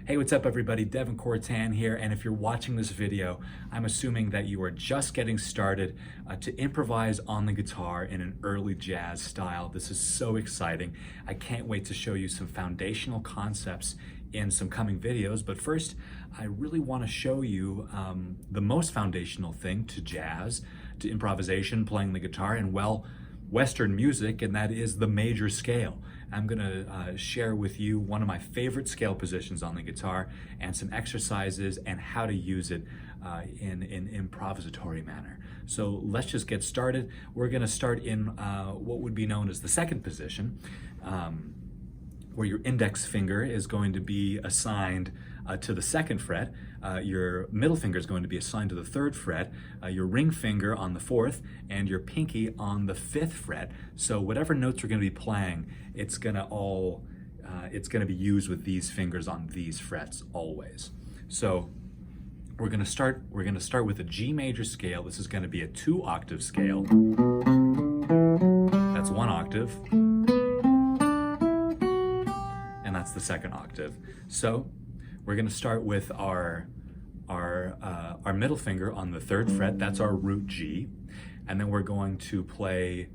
Hey, what's up everybody? Devan Kortan here, and if you're watching this video, I'm assuming that you are just getting started to improvise on the guitar in an early jazz style. This is so exciting. I can't wait to show you some foundational concepts in some coming videos, but first, I really want to show you the most foundational thing to jazz, to improvisation, playing the guitar, and well, Western music, and that is the major scale. I'm gonna share with you one of my favorite scale positions on the guitar and some exercises and how to use it in an improvisatory manner. So let's just get started. We're gonna start in what would be known as the second position, where your index finger is going to be assigned to the second fret, your middle finger is going to be assigned to the third fret, your ring finger on the fourth, and your pinky on the fifth fret. So whatever notes we're going to be playing, it's going to be used with these fingers on these frets always. So we're going to start with a G major scale. This is going to be a 2-octave scale. That's 1 octave. And that's the second octave. So we're going to start with our middle finger on the third fret. That's our root G. And then we're going to play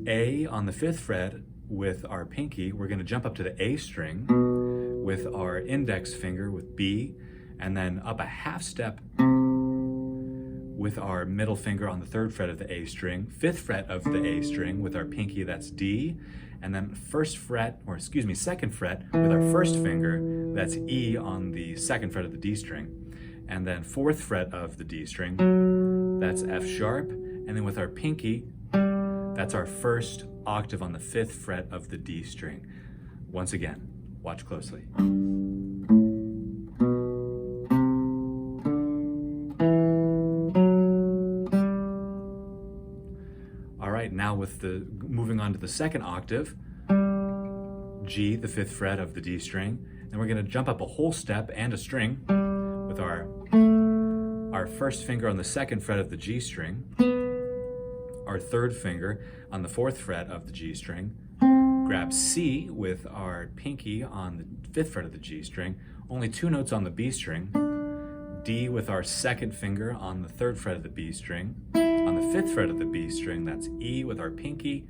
A on the fifth fret with our pinky. We're going to jump up to the A string with our index finger with B, and then up a half step with our middle finger on the third fret of the A string, fifth fret of the A string with our pinky, that's D, and then second fret with our first finger, that's E on the second fret of the D string, and then fourth fret of the D string, that's F sharp, and then with our pinky, that's our first octave on the fifth fret of the D string. Once again, watch closely. Now moving on to the second octave, G, the fifth fret of the D string, and we're going to jump up a whole step and a string with our first finger on the second fret of the G string, our third finger on the fourth fret of the G string, grab C with our pinky on the fifth fret of the G string, only 2 notes on the B string, D with our second finger on the third fret of the B string, on the fifth fret of the B string, that's E with our pinky,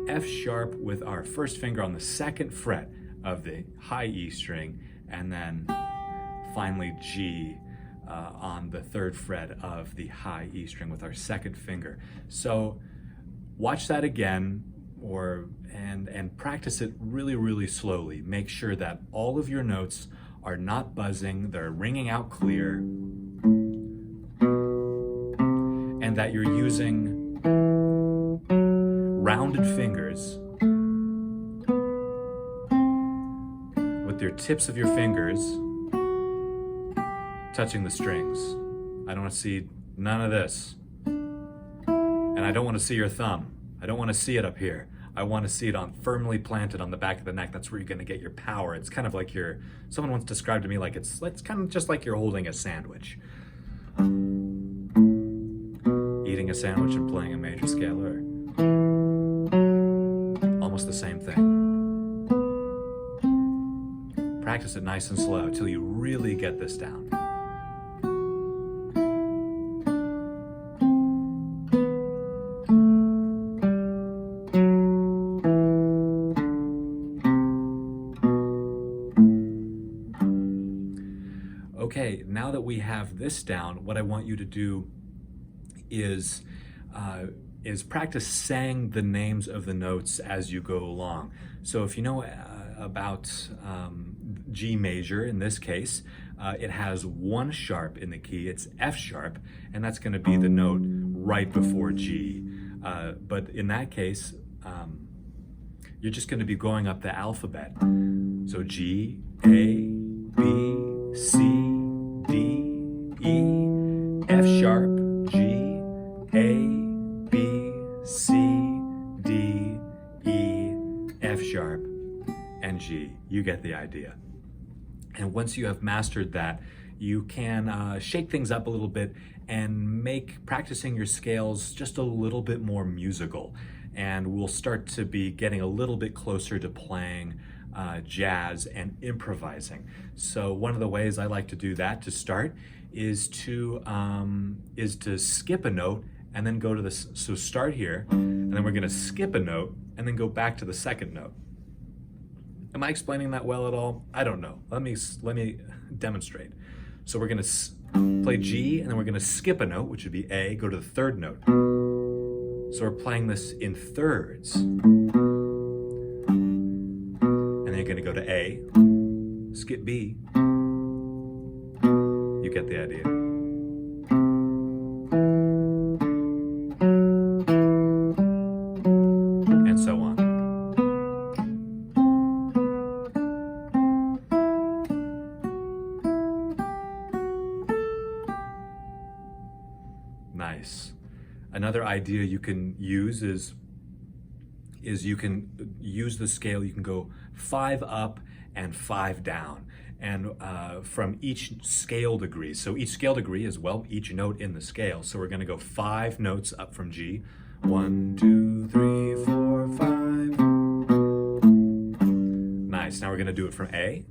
F sharp with our first finger on the second fret of the high E string, and then finally G on the third fret of the high E string with our second finger. So watch that again and practice it really, really slowly. Make sure that all of your notes are not buzzing, they're ringing out clear, and that you're using rounded fingers with your tips of your fingers touching the strings. I don't want to see none of this. And I don't want to see your thumb. I don't want to see it up here. I want to see it firmly planted on the back of the neck. That's where you're going to get your power. It's kind of like someone once described to me like it's kind of just like you're holding a sandwich. Eating a sandwich and playing a major scale are almost the same thing. Practice it nice and slow until you really get this down. Okay, now that we have this down, what I want you to do is practice saying the names of the notes as you go along. So if you know about G major, in this case, it has 1 sharp in the key, it's F sharp, and that's going to be the note right before G. But in that case, you're just going to be going up the alphabet. So G, A, B, C, D, E, F sharp, G, A, B, C, D, E, F sharp, and G. You get the idea. And once you have mastered that, you can shake things up a little bit and make practicing your scales just a little bit more musical. And we'll start to be getting a little bit closer to playing jazz and improvising. So one of the ways I like to do that to start is to skip a note and then go to the, so start here, and then we're gonna skip a note and then go back to the second note. Am I explaining that well at all? I don't know. Let me demonstrate. So we're gonna play G, and then we're gonna skip a note, which would be A, go to the third note. So we're playing this in thirds. And then you're gonna go to A, skip B. You get the idea. And so on. Nice. Another idea you can use is you can use the scale. You can go 5 up and 5 down, and from each scale degree. So each scale degree is, well, each note in the scale. So we're going to go 5 notes up from G. 1, 2, 3, 4, 5. Nice. Now we're going to do it from A.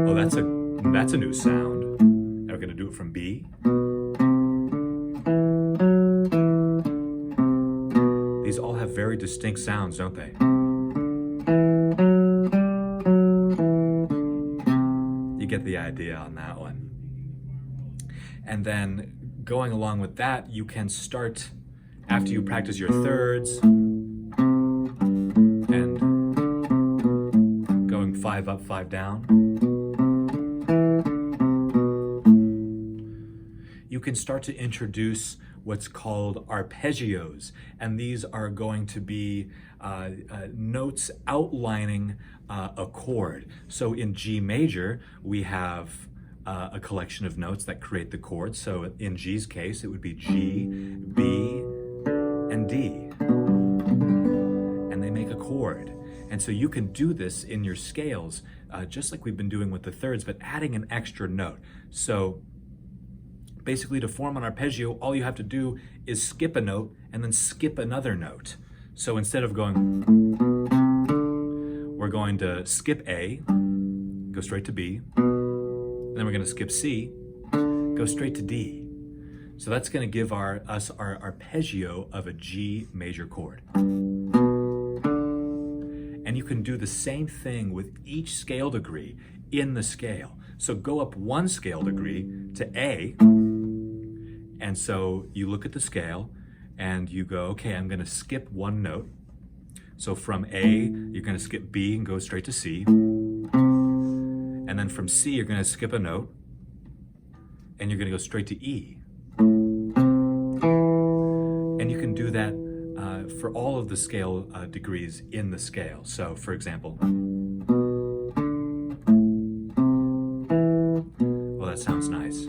Oh, that's a new sound. Now we're going to do it from B. These all have very distinct sounds, don't they? You get the idea on that one. And then going along with that, you can start, after you practice your thirds, and going 5 up, 5 down, you can start to introduce what's called arpeggios, and these are going to be notes outlining a chord. So in G major, we have a collection of notes that create the chord. So in G's case, it would be G, B, and D, and they make a chord. And so you can do this in your scales, just like we've been doing with the thirds, but adding an extra note. So basically, to form an arpeggio, all you have to do is skip a note and then skip another note. So instead of going, we're going to skip A, go straight to B, and then we're going to skip C, go straight to D. So that's going to give us our arpeggio of a G major chord. And you can do the same thing with each scale degree in the scale. So go up 1 scale degree to A, and so you look at the scale and you go, okay, I'm gonna skip 1 note. So from A, you're gonna skip B and go straight to C. And then from C, you're gonna skip a note and you're gonna go straight to E. And you can do that for all of the scale degrees in the scale. So for example, well, that sounds nice.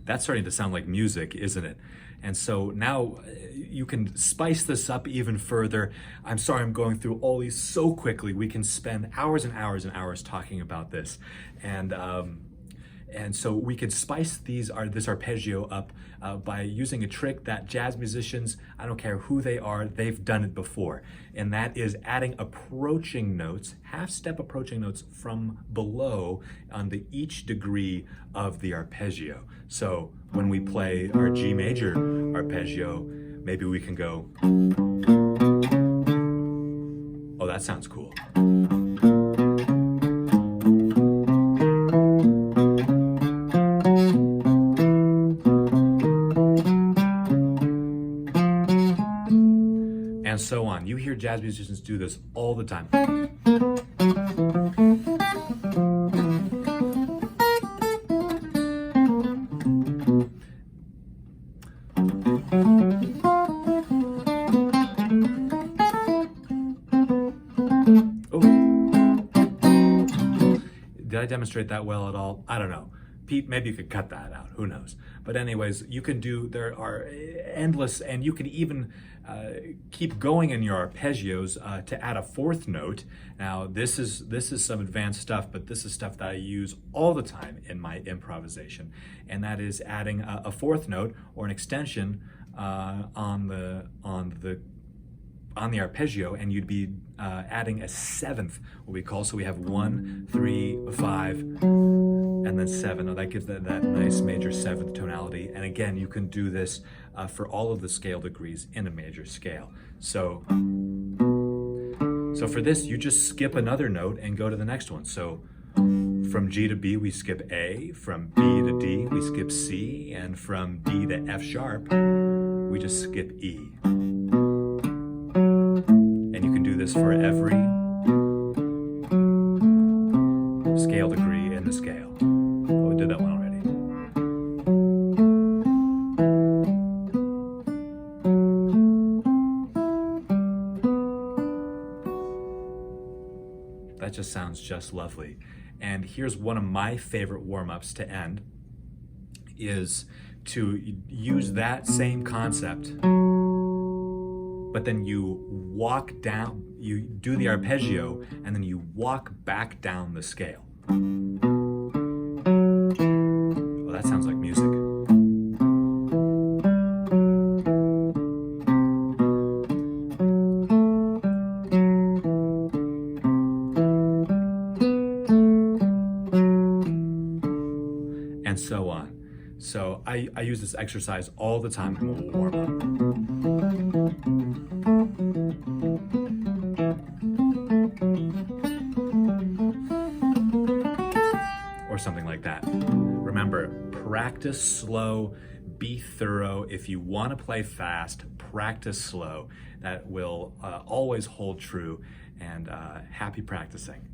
That's starting to sound like music, isn't it? And so now you can spice this up even further. I'm sorry I'm going through all these so quickly. We can spend hours and hours and hours talking about this. And so we can spice this arpeggio up by using a trick that jazz musicians, I don't care who they are, they've done it before. And that is adding approaching notes, half-step approaching notes from below on each degree of the arpeggio. So when we play our G major arpeggio, maybe we can go, oh, that sounds cool. And so on. You hear jazz musicians do this all the time. Oh. Did I demonstrate that well at all? I don't know. Pete, maybe you could cut that out, who knows? But anyways, you can do, there are endless, and you can even keep going in your arpeggios to add a fourth note. Now, this is some advanced stuff, but this is stuff that I use all the time in my improvisation, and that is adding a fourth note or an extension on the arpeggio, and you'd be adding a seventh, what we call, so we have 1, 3, 5, and then 7. Now that gives that nice major seventh tonality. And again, you can do this for all of the scale degrees in a major scale. So for this, you just skip another note and go to the next one. So from G to B, we skip A. From B to D, we skip C. And from D to F sharp, we just skip E. And you can do this for every scale degree in the scale. Oh, we did that one already. That just sounds just lovely. And here's one of my favorite warm-ups to end, is to use that same concept, but then you walk down, you do the arpeggio, and then you walk back down the scale. Well, that sounds like music. And so on. So I use this exercise all the time in warm up. Or something like that. Remember, practice slow, be thorough. If you want to play fast, practice slow. That will always hold true. And happy practicing.